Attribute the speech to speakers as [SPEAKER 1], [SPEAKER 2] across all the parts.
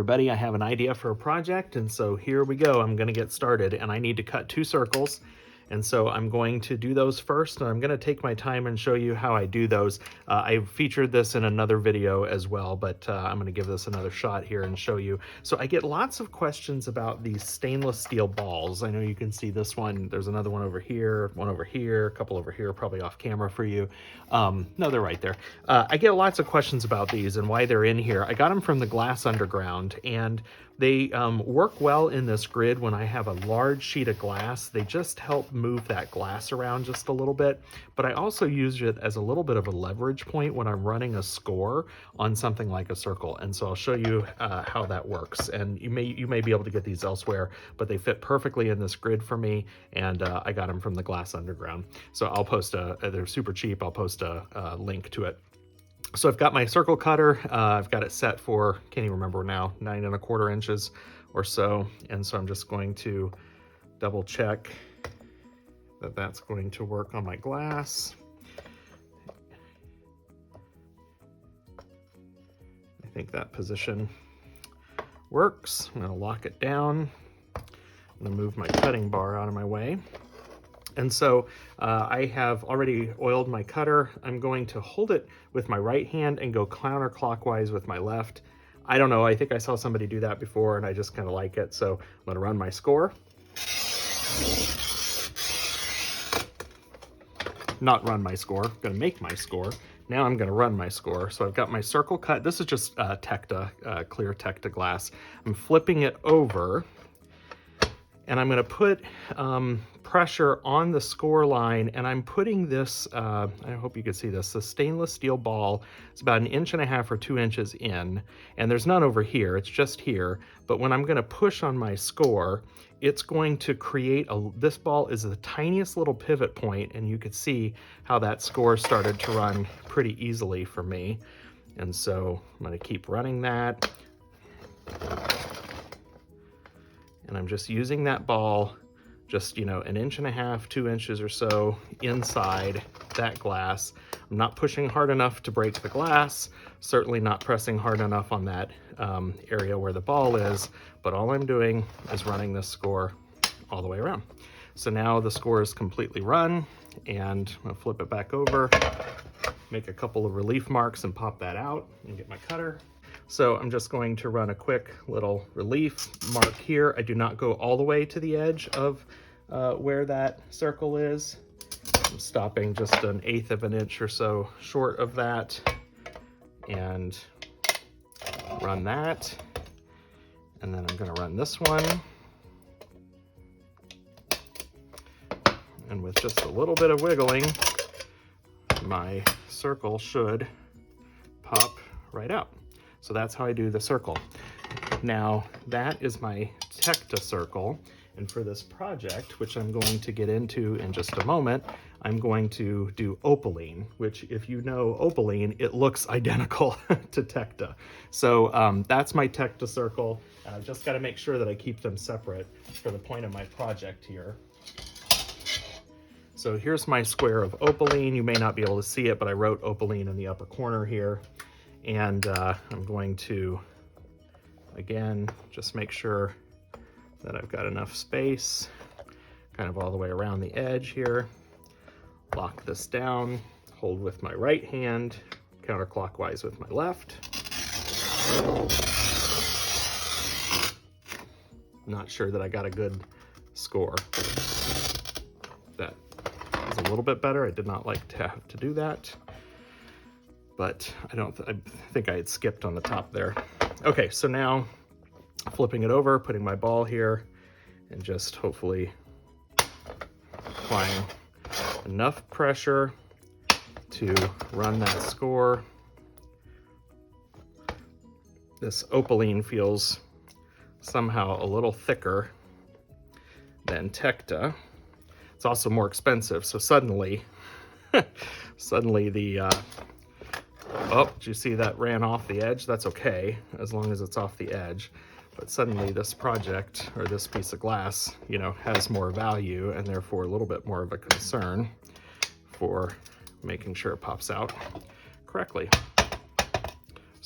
[SPEAKER 1] everybody, I have an idea for a project, and so here we go. I'm going to get started, and I need to cut 2 circles. And so I'm going to do those first, and I'm going to take my time and show you how I do those. I've featured this in another video as well, but I'm going to give this another shot here and show you. So I get lots of questions about these stainless steel balls. I know you can see this one. There's another one over here, a couple over here, probably off camera for you. No, they're right there. I get lots of questions about these and why they're in here. I got them from the Glass Underground, and they work well in this grid when I have a large sheet of glass. They just help move that glass around just a little bit, but I also use it as a little bit of a leverage point when I'm running a score on something like a circle. And so I'll show you how that works. And you may be able to get these elsewhere, but they fit perfectly in this grid for me, and I got them from the Glass Underground. So I'll post they're super cheap. I'll post a link to it. So I've got my circle cutter. I've got it set for, can't even remember now, 9 1/4 inches or so. And so I'm just going to double check that that's going to work on my glass. I think that position works. I'm going to lock it down. I'm going to move my cutting bar out of my way. And so I have already oiled my cutter. I'm going to hold it with my right hand and go counterclockwise with my left. I don't know, I think I saw somebody do that before and I just kind of like it. So I'm gonna run my score. Not run my score, I'm gonna make my score. Now I'm gonna run my score. So I've got my circle cut. This is just tekta, clear tekta glass. I'm flipping it over, and I'm going to put pressure on the score line, and I'm putting this, I hope you can see this, the stainless steel ball is about 1.5 inches or 2 inches in, and there's none over here, it's just here. But when I'm going to push on my score, it's going to create this ball is the tiniest little pivot point, and you could see how that score started to run pretty easily for me. And so I'm going to keep running that. And I'm just using that ball just, 1.5 inches, 2 inches or so inside that glass. I'm not pushing hard enough to break the glass, certainly not pressing hard enough on that area where the ball is, but all I'm doing is running this score all the way around. So now the score is completely run, and I'm gonna flip it back over, make a couple of relief marks and pop that out and get my cutter. So I'm just going to run a quick little relief mark here. I do not go all the way to the edge of where that circle is. I'm stopping just 1/8 of an inch or so short of that, and run that. And then I'm going to run this one. And with just a little bit of wiggling, my circle should pop right out. So that's how I do the circle. Now that is my tekta circle, and for this project, which I'm going to get into in just a moment, I'm going to do opaline, which, if you know opaline, it looks identical to tekta. So that's my tekta circle. I've just got to make sure that I keep them separate for the point of my project here. So here's my square of opaline. You may not be able to see it, but I wrote opaline in the upper corner here. And I'm going to, again, just make sure that I've got enough space, kind of all the way around the edge here. Lock this down, hold with my right hand, counterclockwise with my left. Not sure that I got a good score. That is a little bit better. I did not like to have to do that, but I think I had skipped on the top there. Okay, so now flipping it over, putting my ball here, and just hopefully applying enough pressure to run that score. This opaline feels somehow a little thicker than tekta. It's also more expensive, so suddenly the oh, did you see that ran off the edge? That's okay, as long as it's off the edge. But suddenly this project, or this piece of glass, has more value, and therefore a little bit more of a concern for making sure it pops out correctly.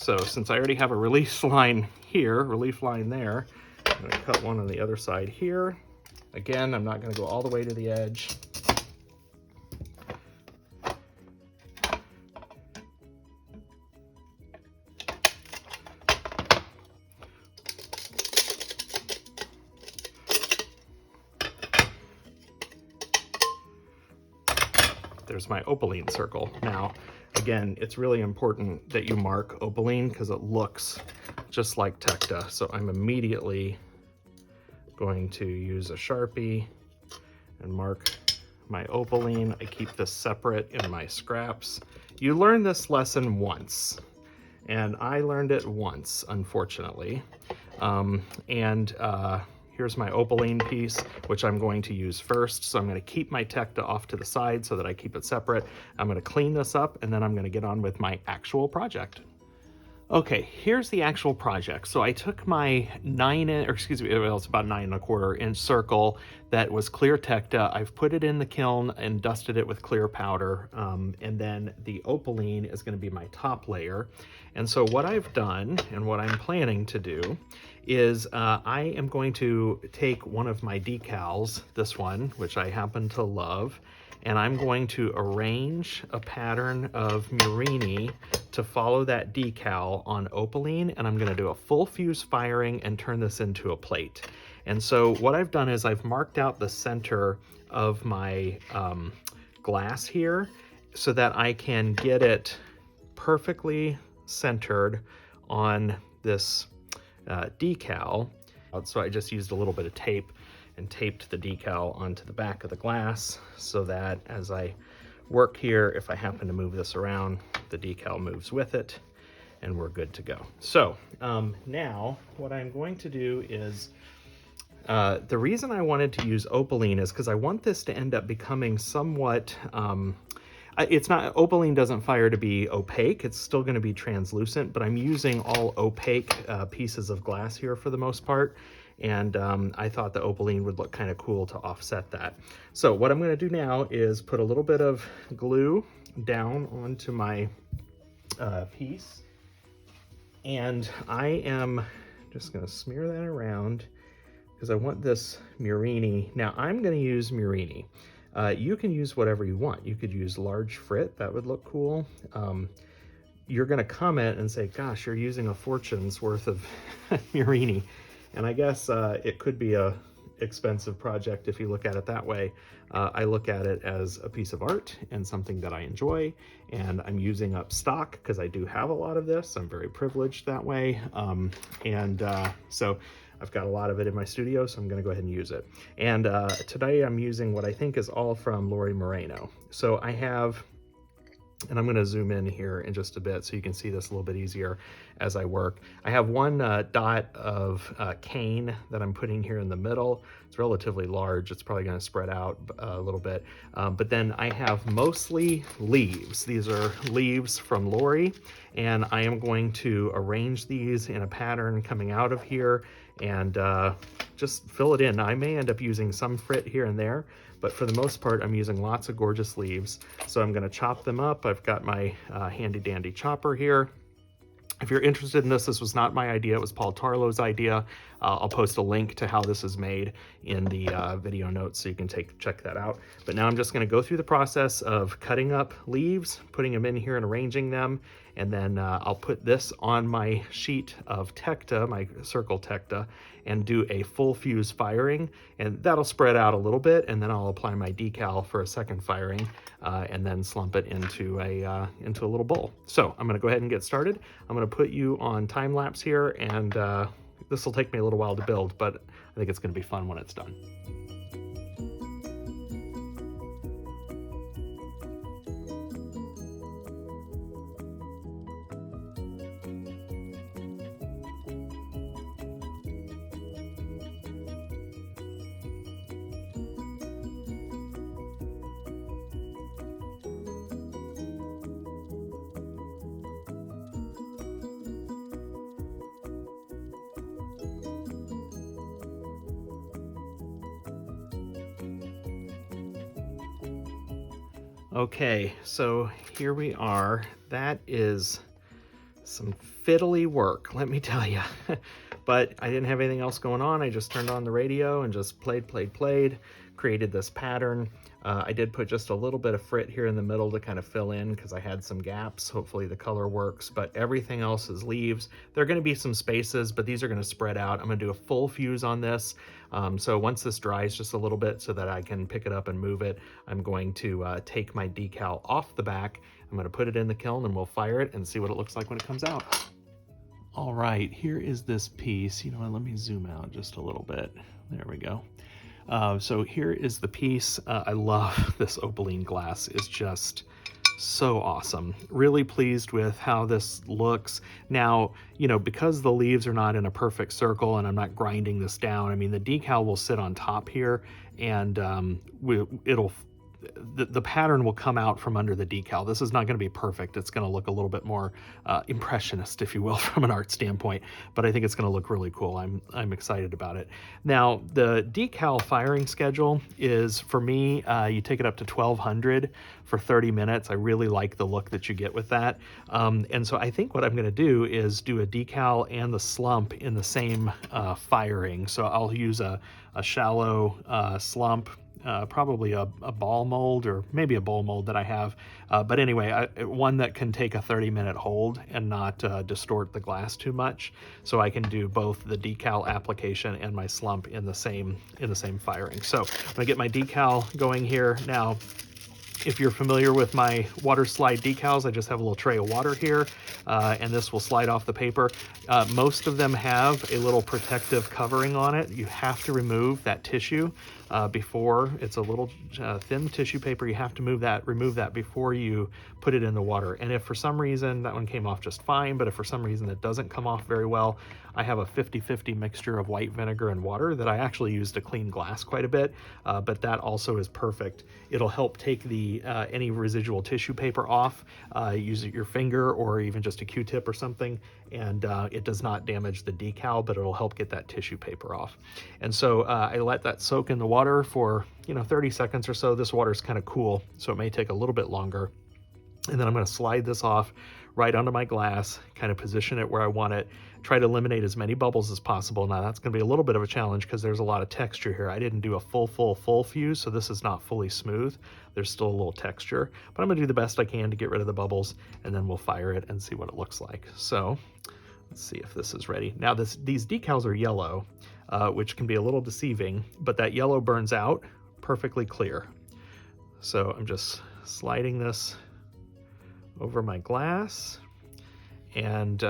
[SPEAKER 1] So since I already have a release line here, relief line there, I'm going to cut one on the other side here. Again, I'm not going to go all the way to the edge. There's my opaline circle. Now, again, it's really important that you mark opaline because it looks just like tekta. So I'm immediately going to use a Sharpie and mark my opaline. I keep this separate in my scraps. You learn this lesson once, and I learned it once, unfortunately. Here's my opaline piece, which I'm going to use first. So I'm going to keep my tekta off to the side so that I keep it separate. I'm going to clean this up, and then I'm going to get on with my actual project. Okay, here's the actual project. So I took my it's about 9¼ inch circle that was clear tekta. I've put it in the kiln and dusted it with clear powder. And then the opaline is going to be my top layer. And so what I've done and what I'm planning to do is I am going to take one of my decals, this one, which I happen to love, and I'm going to arrange a pattern of Murrini to follow that decal on opaline, and I'm going to do a full fuse firing and turn this into a plate. And so what I've done is I've marked out the center of my glass here so that I can get it perfectly centered on this decal. So I just used a little bit of tape and taped the decal onto the back of the glass so that as I work here, if I happen to move this around, the decal moves with it and we're good to go. So now what I'm going to do is, the reason I wanted to use opaline is because I want this to end up becoming somewhat, opaline doesn't fire to be opaque, it's still going to be translucent, but I'm using all opaque pieces of glass here for the most part. And I thought the opaline would look kind of cool to offset that. So what I'm going to do now is put a little bit of glue down onto my piece. And I am just going to smear that around because I want this Murrini. Now I'm going to use Murrini. You can use whatever you want. You could use large frit, that would look cool. You're going to comment and say, gosh, you're using a fortune's worth of Murrini. And I guess it could be a expensive project if you look at it that way. I look at it as a piece of art and something that I enjoy, and I'm using up stock because I do have a lot of this. I'm very privileged that way. So I've got a lot of it in my studio, so I'm going to go ahead and use it. And today I'm using what I think is all from Lori Moreno. So I have, and I'm going to zoom in here in just a bit so you can see this a little bit easier as I work. I have one dot of cane that I'm putting here in the middle. It's relatively large. It's probably going to spread out a little bit. But then I have mostly leaves. These are leaves from Lori, and I am going to arrange these in a pattern coming out of here and just fill it in. Now, I may end up using some frit here and there, but for the most part, I'm using lots of gorgeous leaves. So I'm going to chop them up. I've got my handy dandy chopper here. If you're interested in this, this was not my idea. It was Paul Tarlow's idea. I'll post a link to how this is made in the video notes so you can check that out. But now I'm just going to go through the process of cutting up leaves, putting them in here and arranging them. And then I'll put this on my sheet of tekta, my circle tekta, and do a full fuse firing. And that'll spread out a little bit. And then I'll apply my decal for a second firing and then slump it into a little bowl. So I'm going to go ahead and get started. I'm going to put you on time lapse here, and this will take me a little while to build, but I think it's going to be fun when it's done. Okay, so here we are. That is some fiddly work, let me tell you. But I didn't have anything else going on. I just turned on the radio and just played, created this pattern. I did put just a little bit of frit here in the middle to kind of fill in because I had some gaps. Hopefully the color works, but everything else is leaves. There are going to be some spaces, but these are going to spread out. I'm going to do a full fuse on this. So once this dries just a little bit so that I can pick it up and move it, I'm going to take my decal off the back. I'm going to put it in the kiln and we'll fire it and see what it looks like when it comes out. All right, here is this piece. You know what, let me zoom out just a little bit. There we go. So here is the piece. I love this opaline glass. It's just so awesome. Really pleased with how this looks. Now, you know, because the leaves are not in a perfect circle and I'm not grinding this down, I mean, the decal will sit on top here and the pattern will come out from under the decal. This is not going to be perfect. It's going to look a little bit more impressionist, if you will, from an art standpoint, but I think it's going to look really cool. I'm excited about it. Now, the decal firing schedule is, for me, you take it up to 1200 for 30 minutes. I really like the look that you get with that. And so I think what I'm going to do is do a decal and the slump in the same firing. So I'll use a shallow slump, probably a ball mold or maybe a bowl mold that I have. But anyway, one that can take a 30-minute hold and not distort the glass too much. So I can do both the decal application and my slump in the same firing. So I'm gonna get my decal going here. Now, if you're familiar with my water slide decals, I just have a little tray of water here, and this will slide off the paper. Most of them have a little protective covering on it. You have to remove that tissue before. It's a little thin tissue paper. You have to remove that before you put it in the water. And if for some reason, that one came off just fine, but if for some reason it doesn't come off very well, I have a 50-50 mixture of white vinegar and water that I actually use to clean glass quite a bit, but that also is perfect. It'll help take the any residual tissue paper off. Use your finger or even just a Q-tip or something, and it does not damage the decal, but it'll help get that tissue paper off. And so I let that soak in the water for 30 seconds or so. This water is kind of cool, so it may take a little bit longer. And then I'm going to slide this off right onto my glass, kind of position it where I want it, try to eliminate as many bubbles as possible. Now that's going to be a little bit of a challenge because there's a lot of texture here. I didn't do a full fuse, so this is not fully smooth. There's still a little texture, but I'm going to do the best I can to get rid of the bubbles, and then we'll fire it and see what it looks like. So let's see if this is ready. Now these decals are yellow, which can be a little deceiving, but that yellow burns out perfectly clear. So I'm just sliding this over my glass, and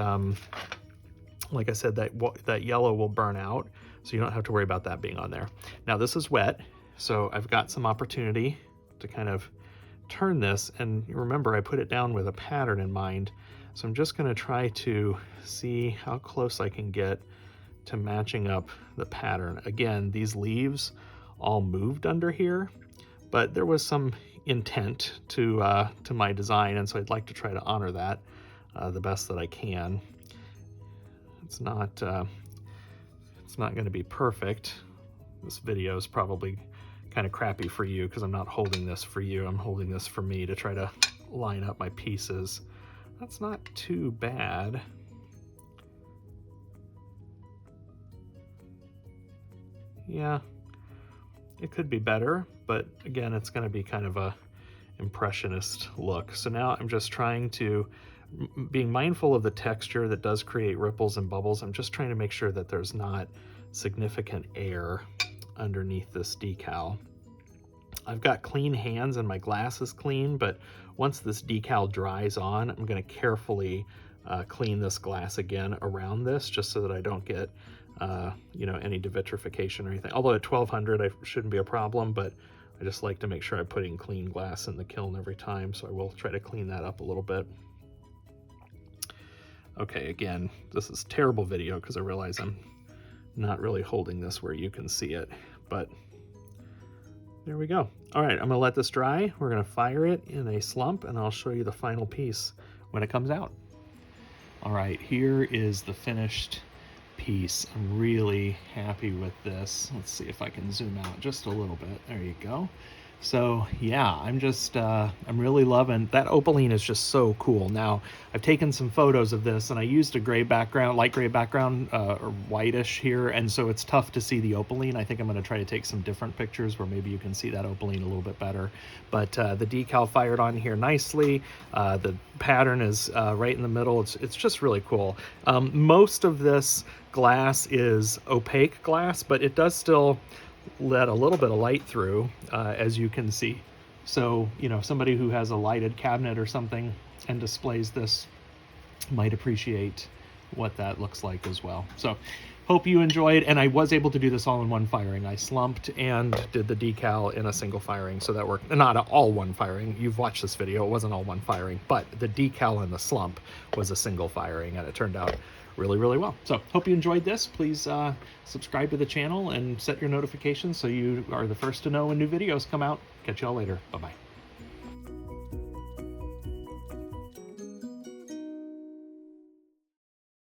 [SPEAKER 1] like I said, that yellow will burn out, so you don't have to worry about that being on there. Now this is wet, so I've got some opportunity to kind of turn this, and remember I put it down with a pattern in mind, so I'm just going to try to see how close I can get to matching up the pattern. Again, these leaves all moved under here, but there was some intent to my design, and so I'd like to try to honor that the best that I can. It's not going to be perfect. This video is probably kind of crappy for you because I'm not holding this for you. I'm holding this for me to try to line up my pieces. That's not too bad. Yeah, it could be better, but again, it's going to be kind of a impressionist look. So now I'm just trying to, being mindful of the texture that does create ripples and bubbles, I'm just trying to make sure that there's not significant air underneath this decal. I've got clean hands and my glass is clean, but once this decal dries on, I'm going to carefully clean this glass again around this, just so that I don't get any devitrification or anything. Although at 1200 I shouldn't be a problem, but I just like to make sure I'm putting clean glass in the kiln every time, so I will try to clean that up a little bit. Okay, again, this is terrible video because I realize I'm not really holding this where you can see it, but there we go. All right, I'm gonna let this dry. We're gonna fire it in a slump, and I'll show you the final piece when it comes out. All right, here is the finished piece. I'm really happy with this. Let's see if I can zoom out just a little bit. There you go. So yeah, I'm really loving that. Opaline is just so cool. Now I've taken some photos of this and I used a gray background, light gray background, or whitish here, and so it's tough to see the opaline. I think I'm going to try to take some different pictures where maybe you can see that opaline a little bit better. But the decal fired on here nicely. The pattern is right in the middle. It's just really cool. Most of this glass is opaque glass, but it does still let a little bit of light through, as you can see. So, you know, somebody who has a lighted cabinet or something and displays this might appreciate what that looks like as well. So hope you enjoyed, and I was able to do this all in one firing. I slumped and did the decal in a single firing, so that worked. Not all one firing. You've watched this video, it wasn't all one firing, but the decal and the slump was a single firing, and it turned out really, really well. So hope you enjoyed this. Please subscribe to the channel and set your notifications so you are the first to know when new videos come out. Catch y'all later. Bye-bye.